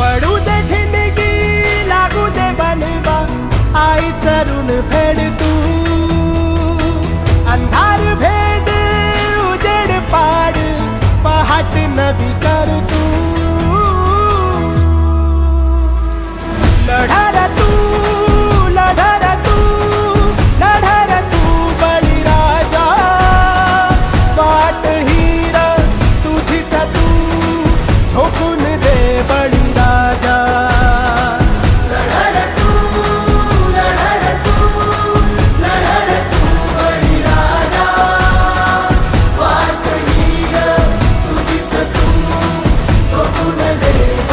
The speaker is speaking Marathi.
पडू दे ठिणगी लागू दे बनवा आईचं ऋण फेड तू अंधार भेद उजेड पाड पहाट नवी कर तू